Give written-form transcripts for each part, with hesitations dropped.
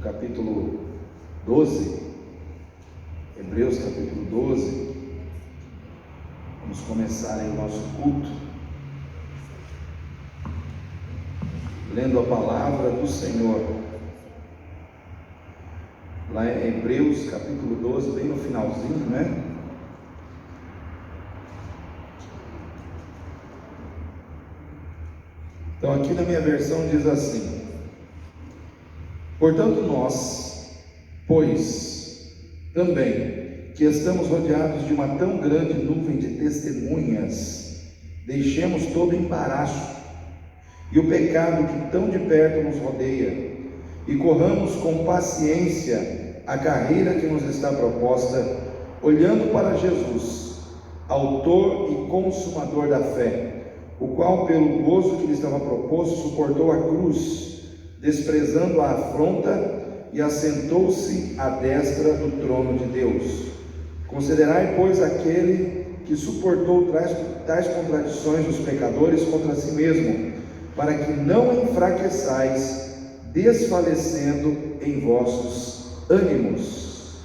capítulo 12, Hebreus capítulo 12, vamos começar aí o nosso culto, lendo a palavra do Senhor, lá em Hebreus capítulo 12, bem no finalzinho, né? Então aqui na minha versão diz assim: portanto nós, pois, também, que estamos rodeados de uma tão grande nuvem de testemunhas, deixemos todo embaraço e o pecado que tão de perto nos rodeia, e corramos com paciência a carreira que nos está proposta, olhando para Jesus, autor e consumador da fé, o qual, pelo gozo que lhe estava proposto, suportou a cruz, desprezando a afronta, e assentou-se à destra do trono de Deus. Considerai, pois, aquele que suportou tais contradições dos pecadores contra si mesmo, para que não enfraqueçais, desfalecendo em vossos ânimos.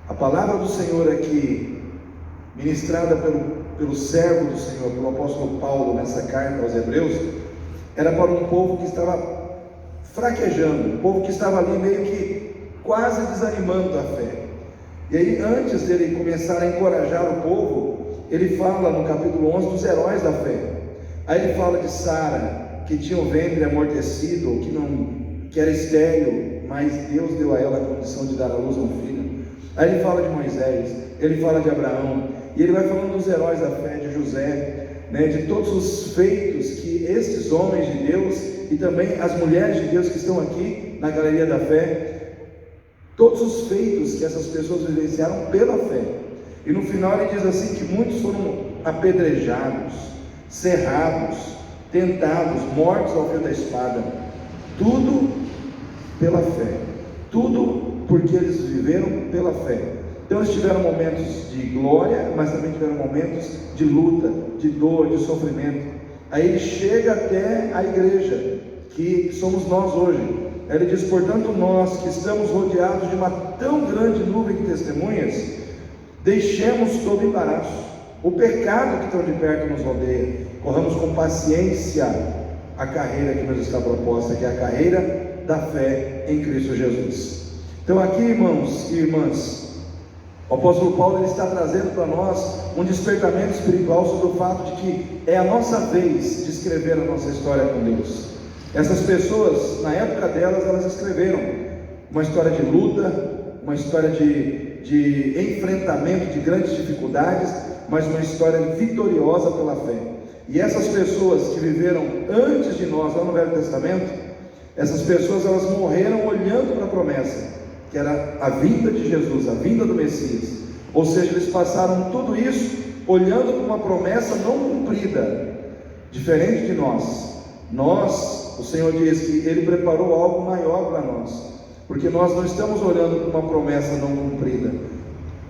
A palavra do Senhor aqui, ministrada pelo servo do Senhor, pelo apóstolo Paulo, nessa carta aos Hebreus, era para um povo que estava fraquejando, um povo que estava ali meio que quase desanimando a fé. E aí, antes dele começar a encorajar o povo, ele fala no capítulo 11 dos heróis da fé. Aí ele fala de Sara, que tinha o ventre amortecido, que era estéril, mas Deus deu a ela a condição de dar à luz a um filho. Aí ele fala de Moisés, ele fala de Abraão, e ele vai falando dos heróis da fé, de José, né, de todos os feitos que esses homens de Deus e também as mulheres de Deus que estão aqui na galeria da fé, todos os feitos que essas pessoas vivenciaram pela fé. E no final ele diz assim que muitos foram apedrejados, cerrados, tentados, mortos ao fio da espada, tudo pela fé, tudo porque eles viveram pela fé. Então eles tiveram momentos de glória, mas também tiveram momentos de luta, de dor, de sofrimento. Aí ele chega até a igreja, que somos nós hoje. Aí ele diz: portanto nós que estamos rodeados de uma tão grande nuvem de testemunhas, deixemos todo embaraço, o pecado que tão de perto nos rodeia, corramos com paciência a carreira que nos está proposta, que é a carreira da fé em Cristo Jesus. Então aqui, irmãos e irmãs, o apóstolo Paulo ele está trazendo para nós um despertamento espiritual sobre o fato de que é a nossa vez de escrever a nossa história com Deus. Essas pessoas, na época delas, elas escreveram uma história de luta, uma história de enfrentamento de grandes dificuldades, mas uma história vitoriosa pela fé. E essas pessoas que viveram antes de nós, lá no Velho Testamento, essas pessoas elas morreram olhando para a promessa, que era a vinda de Jesus, a vinda do Messias. Ou seja, eles passaram tudo isso olhando para uma promessa não cumprida, diferente de nós. O Senhor diz que Ele preparou algo maior para nós, porque nós não estamos olhando para uma promessa não cumprida.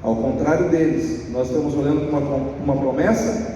Ao contrário deles, nós estamos olhando para uma promessa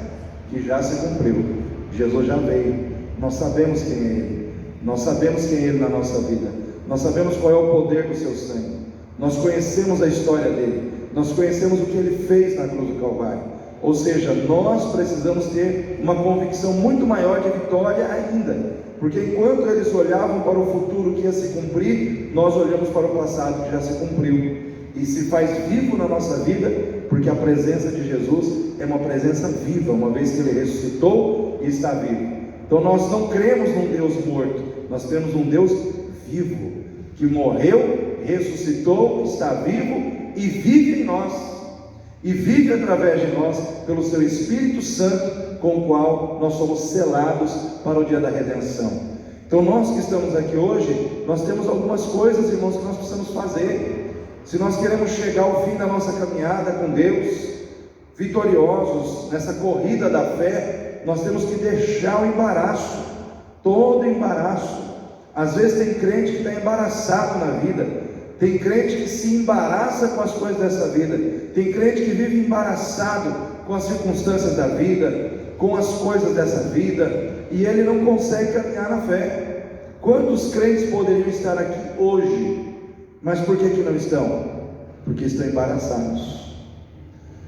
que já se cumpriu. Jesus já veio, nós sabemos quem é Ele, nós sabemos quem é Ele na nossa vida, nós sabemos qual é o poder do seu sangue, nós conhecemos a história dele, nós conhecemos o que ele fez na cruz do Calvário. Ou seja, nós precisamos ter uma convicção muito maior de vitória ainda, porque enquanto eles olhavam para o futuro que ia se cumprir, nós olhamos para o passado que já se cumpriu, e se faz vivo na nossa vida, porque a presença de Jesus é uma presença viva, uma vez que ele ressuscitou e está vivo. Então nós não cremos num Deus morto, nós temos um Deus vivo, que morreu, ressuscitou, está vivo e vive em nós, e vive através de nós pelo seu Espírito Santo, com o qual nós somos selados para o dia da redenção. Então nós que estamos aqui hoje, nós temos algumas coisas, irmãos, que nós precisamos fazer. Se nós queremos chegar ao fim da nossa caminhada com Deus, vitoriosos nessa corrida da fé, nós temos que deixar o embaraço, todo embaraço. Às vezes tem crente que está embaraçado na vida, tem crente que se embaraça com as coisas dessa vida, tem crente que vive embaraçado com as circunstâncias da vida, com as coisas dessa vida, e ele não consegue caminhar na fé. Quantos crentes poderiam estar aqui hoje Mas por que não estão? Porque estão embaraçados.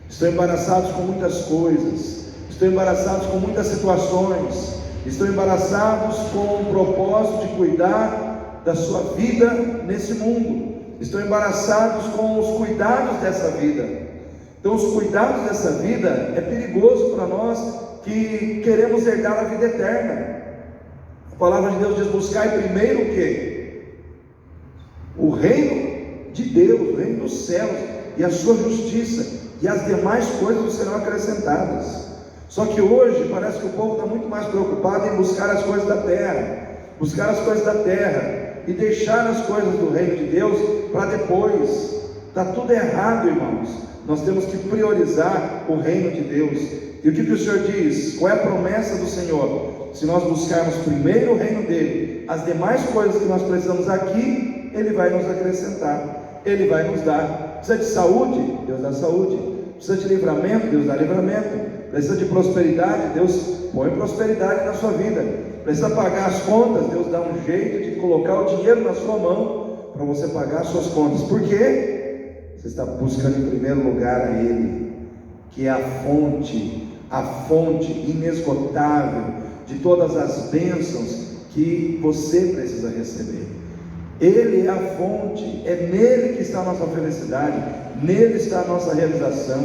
Estão embaraçados com muitas coisas, estão embaraçados com muitas situações, estão embaraçados com o propósito de cuidar da sua vida nesse mundo, estão embaraçados com os cuidados dessa vida. Então os cuidados dessa vida é perigoso para nós que queremos herdar a vida eterna. A palavra de Deus diz: buscai primeiro o quê? O reino de Deus, o reino dos céus e a sua justiça, e as demais coisas serão acrescentadas. Só que hoje parece que o povo está muito mais preocupado em buscar as coisas da terra, e deixar as coisas do reino de Deus para depois. Está tudo errado, irmãos. Nós temos que priorizar o reino de Deus. E o que o Senhor diz? Qual é a promessa do Senhor? Se nós buscarmos primeiro o reino dele, as demais coisas que nós precisamos aqui, ele vai nos acrescentar, ele vai nos dar. Precisa de saúde? Deus dá saúde. Precisa de livramento? Deus dá livramento. Precisa de prosperidade? Deus põe prosperidade na sua vida. Precisa pagar as contas? Deus dá um jeito de colocar o dinheiro na sua mão para você pagar as suas contas. Por quê? Você está buscando em primeiro lugar a Ele, que é a fonte inesgotável de todas as bênçãos que você precisa receber. Ele é a fonte, é nele que está a nossa felicidade, nele está a nossa realização.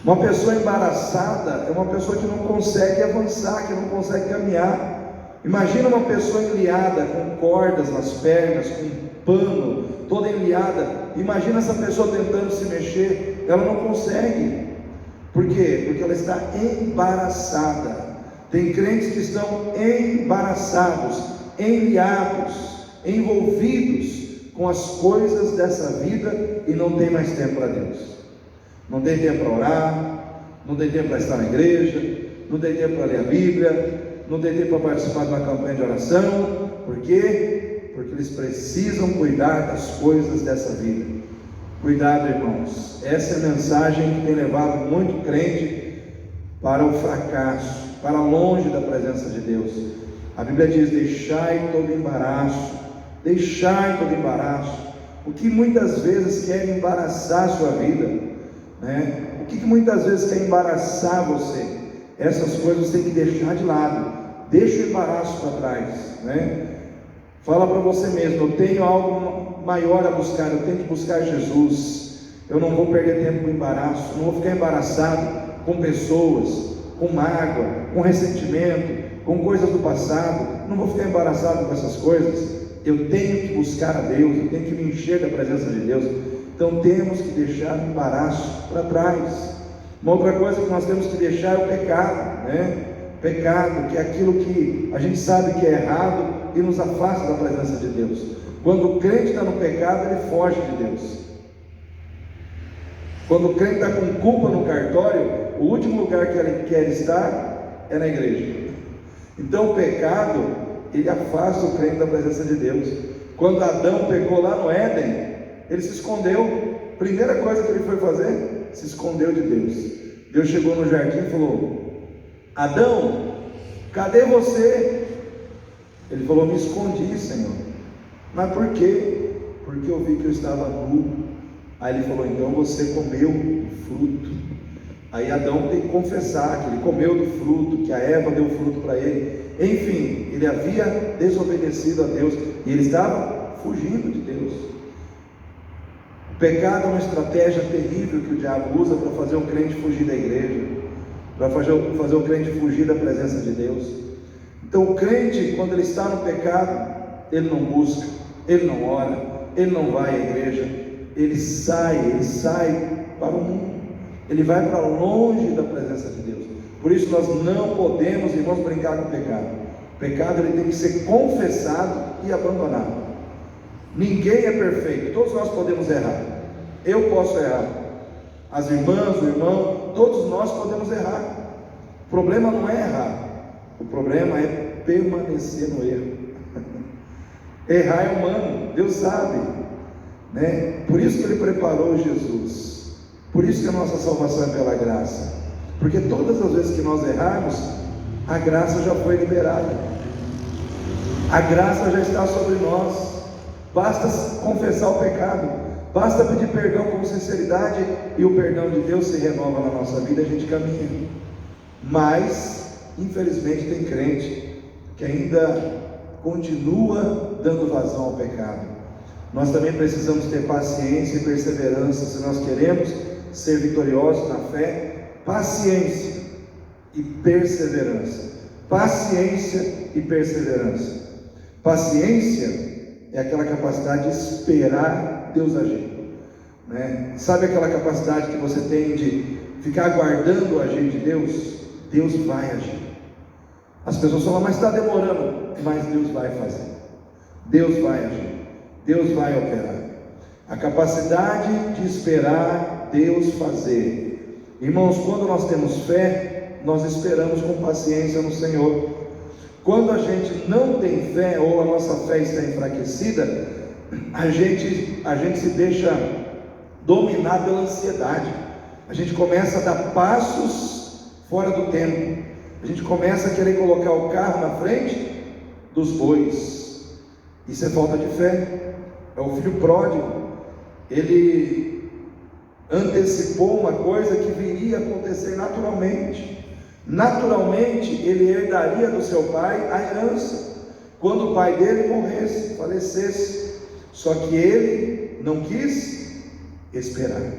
Uma pessoa embaraçada é uma pessoa que não consegue avançar, que não consegue caminhar. Imagina uma pessoa enliada com cordas nas pernas, com pano, toda enliada. Imagina essa pessoa tentando se mexer, ela não consegue. Por quê? Porque ela está embaraçada. Tem crentes que estão embaraçados, enliados, envolvidos com as coisas dessa vida e não tem mais tempo para Deus. Não tem tempo para orar, não tem tempo para estar na igreja, não tem tempo para ler a Bíblia, não tem tempo para participar de uma campanha de oração. Por quê? Porque eles precisam cuidar das coisas dessa vida. Cuidado, irmãos. Essa é a mensagem que tem levado muito crente para o fracasso, para longe da presença de Deus. A Bíblia diz: deixai todo embaraço, deixai todo embaraço. O que muitas vezes quer embaraçar a sua vida, né? O que muitas vezes quer embaraçar você? Essas coisas você tem que deixar de lado. Deixa o embaraço para trás, né? Fala para você mesmo: eu tenho algo maior a buscar, eu tenho que buscar Jesus. Eu não vou perder tempo com embaraço, não vou ficar embaraçado com pessoas, com mágoa, com ressentimento, com coisas do passado. Não vou ficar embaraçado com essas coisas. Eu tenho que buscar a Deus, eu tenho que me encher da presença de Deus. Então temos que deixar o embaraço para trás. Uma outra coisa que nós temos que deixar é o pecado, né? Pecado, que é aquilo que a gente sabe que é errado e nos afasta da presença de Deus. Quando o crente está no pecado, ele foge de Deus. Quando o crente está com culpa no cartório, o último lugar que ele quer estar é na igreja. Então o pecado, ele afasta o crente da presença de Deus. Quando Adão pecou lá no Éden, ele se escondeu. Primeira coisa que ele foi fazer, se escondeu de Deus. Deus chegou no jardim e falou: Adão, cadê você? Ele falou: me escondi, Senhor. Mas por quê? Porque eu vi que eu estava nu. Aí ele falou: então você comeu o fruto. Aí Adão tem que confessar que ele comeu do fruto, que a Eva deu fruto para ele. Enfim, ele havia desobedecido a Deus e ele estava fugindo de Deus. O pecado é uma estratégia terrível que o diabo usa para fazer o crente fugir da igreja, para fazer o crente fugir da presença de Deus. Então o crente, quando ele está no pecado, ele não busca, ele não ora, ele não vai à igreja, ele sai para o mundo, ele vai para longe da presença de Deus. Por isso nós não podemos, irmãos, brincar com o pecado. O pecado ele tem que ser confessado e abandonado. Ninguém é perfeito, todos nós podemos errar. Eu posso errar, as irmãs, o irmão, todos nós podemos errar. O problema não é errar, o problema é permanecer no erro. Errar é humano, Deus sabe, né? Por isso que Ele preparou Jesus, por isso que a nossa salvação é pela graça, porque todas as vezes que nós errarmos, a graça já foi liberada, a graça já está sobre nós. basta confessar o pecado, basta pedir perdão com sinceridade e o perdão de Deus se renova na nossa vida, a gente caminha. Mas, infelizmente, tem crente que ainda continua dando vazão ao pecado. Nós também precisamos ter paciência e perseverança se nós queremos ser vitoriosos na fé. Paciência e perseverança. Paciência e perseverança. Paciência é aquela capacidade de esperar Deus agir, né? Sabe aquela capacidade que você tem de ficar aguardando o agir de Deus? Deus vai agir. As pessoas falam, mas está demorando. Mas Deus vai fazer. Deus vai agir. Deus vai operar. A capacidade de esperar Deus fazer. Irmãos, quando nós temos fé, nós esperamos com paciência no Senhor. Quando a gente não tem fé, ou a nossa fé está enfraquecida, a gente se deixa dominar pela ansiedade. A gente começa a dar passos fora do tempo. A gente começa a querer colocar o carro na frente dos bois. Isso é falta de fé. É o filho pródigo. Ele antecipou uma coisa que viria a acontecer naturalmente. Naturalmente ele herdaria do seu pai a herança quando o pai dele morresse, falecesse. Só que ele não quis esperar.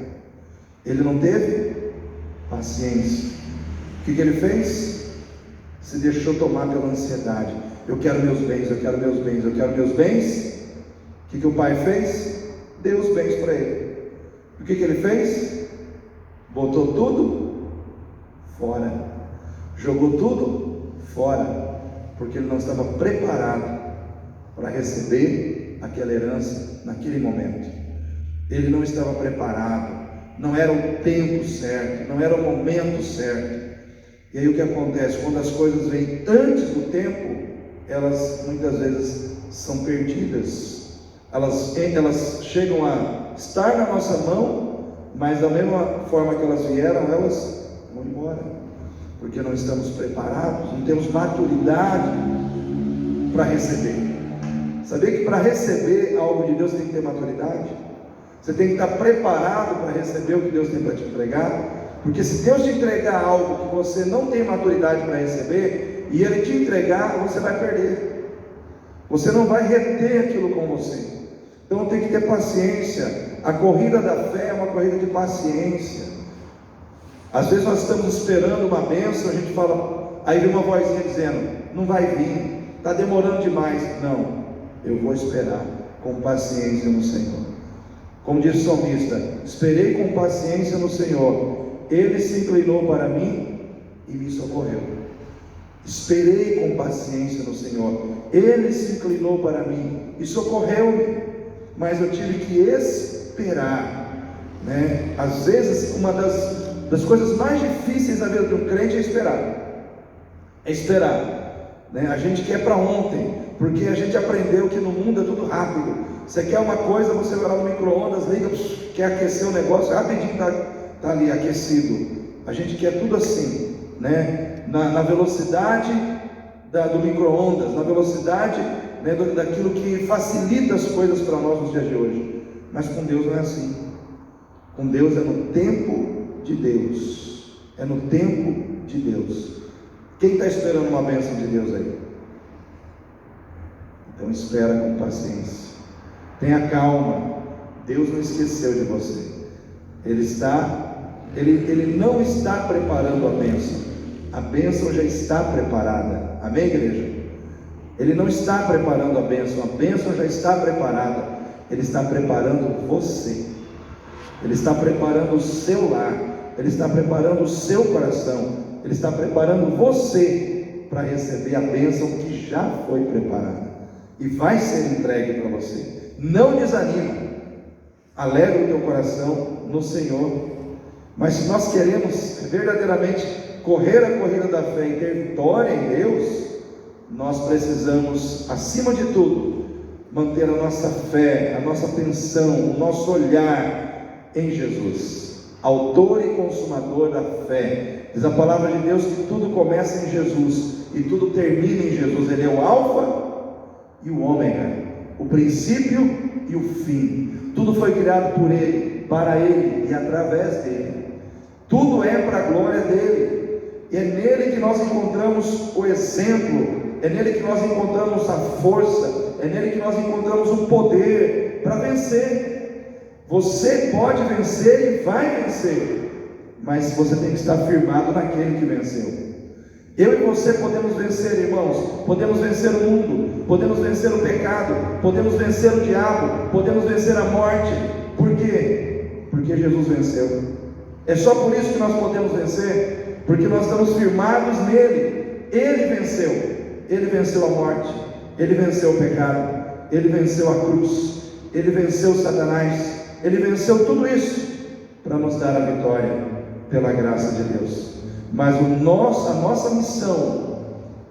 Ele não teve paciência. O que ele fez? Se deixou tomar pela ansiedade. Eu quero meus bens, eu quero meus bens, eu quero meus bens. O que o pai fez? Deu os bens para ele. O que ele fez? Botou tudo fora. Jogou tudo fora. Porque ele não estava preparado para receber aquela herança naquele momento. Ele não estava preparado. Não era o tempo certo, não era o momento certo. E aí o que acontece? Quando as coisas vêm antes do tempo, elas muitas vezes são perdidas. Elas chegam a estar na nossa mão, mas da mesma forma que elas vieram, elas vão embora. Porque não estamos preparados, não temos maturidade para receber. Sabia que para receber algo de Deus tem que ter maturidade? Você tem que estar preparado para receber o que Deus tem para te entregar. Porque se Deus te entregar algo que você não tem maturidade para receber, e Ele te entregar, você vai perder. Você não vai reter aquilo com você. Então tem que ter paciência. A corrida da fé é uma corrida de paciência. Às vezes nós estamos esperando uma bênção, a gente fala, aí vem uma vozinha dizendo, não vai vir, está demorando demais. Não, eu vou esperar com paciência no Senhor. Como diz o salmista, esperei com paciência no Senhor, Ele se inclinou para mim e me socorreu. Esperei com paciência no Senhor, Ele se inclinou para mim e socorreu-me. Mas eu tive que esperar, né? Às vezes uma das coisas mais difíceis na vida de um crente é esperar. É esperar, né? A gente quer para ontem, porque a gente aprendeu que no mundo é tudo rápido. Você quer uma coisa, você vai lá no micro-ondas, liga, quer aquecer o negócio, rapidinho está ali aquecido. A gente quer tudo assim, né? Na velocidade do micro-ondas, na velocidade, né, daquilo que facilita as coisas para nós nos dias de hoje. Mas com Deus não é assim. Com Deus é no tempo de Deus. É no tempo de Deus. Quem está esperando uma bênção de Deus aí? Então espera com paciência. Tenha calma. Deus não esqueceu de você. Ele não está preparando a bênção. A bênção já está preparada. Amém, igreja? Ele não está preparando a bênção já está preparada. Ele está preparando você. Ele está preparando o seu lar. Ele está preparando o seu coração. Ele está preparando você para receber a bênção que já foi preparada e vai ser entregue para você. Não desanima. Alegra o teu coração no Senhor. Mas se nós queremos verdadeiramente correr a corrida da fé e ter vitória em Deus, nós precisamos, acima de tudo, manter a nossa fé, a nossa atenção, o nosso olhar em Jesus, autor e consumador da fé. Diz a palavra de Deus que tudo começa em Jesus e tudo termina em Jesus. Ele é o alfa e o ômega, o princípio e o fim. Tudo foi criado por Ele, para Ele e através dEle. Tudo é para a glória dEle. E é nele que nós encontramos o exemplo, é nele que nós encontramos a força, é nele que nós encontramos o poder para vencer. Você pode vencer e vai vencer, mas você tem que estar firmado naquele que venceu. Eu e você podemos vencer, irmãos. Podemos vencer o mundo, podemos vencer o pecado, podemos vencer o diabo, podemos vencer a morte. Por quê? Porque Jesus venceu. É só por isso que nós podemos vencer, porque nós estamos firmados nele. Ele venceu. Ele venceu a morte, ele venceu o pecado, ele venceu a cruz, ele venceu Satanás, ele venceu tudo isso para nos dar a vitória pela graça de Deus. Mas a nossa missão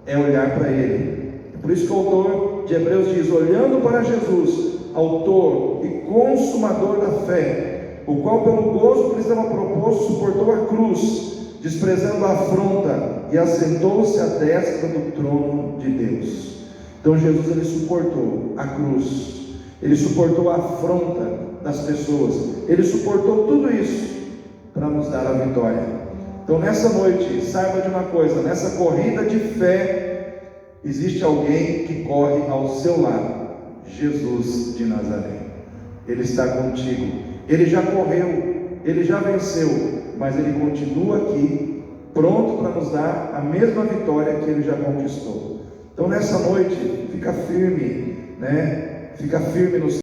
é olhar para Ele. É por isso que o autor de Hebreus diz: olhando para Jesus, autor e consumador da fé, o qual pelo gozo que lhe estava proposto suportou a cruz, desprezando a afronta, e assentou-se à destra do trono de Deus. Então Jesus, ele suportou a cruz, ele suportou a afronta das pessoas, ele suportou tudo isso para nos dar a vitória. Então nessa noite, saiba de uma coisa: nessa corrida de fé, existe alguém que corre ao seu lado, Jesus de Nazaré. Ele está contigo, ele já correu, ele já venceu, mas ele continua aqui, pronto para nos dar a mesma vitória que ele já conquistou. Então nessa noite, fica firme, Fica firme no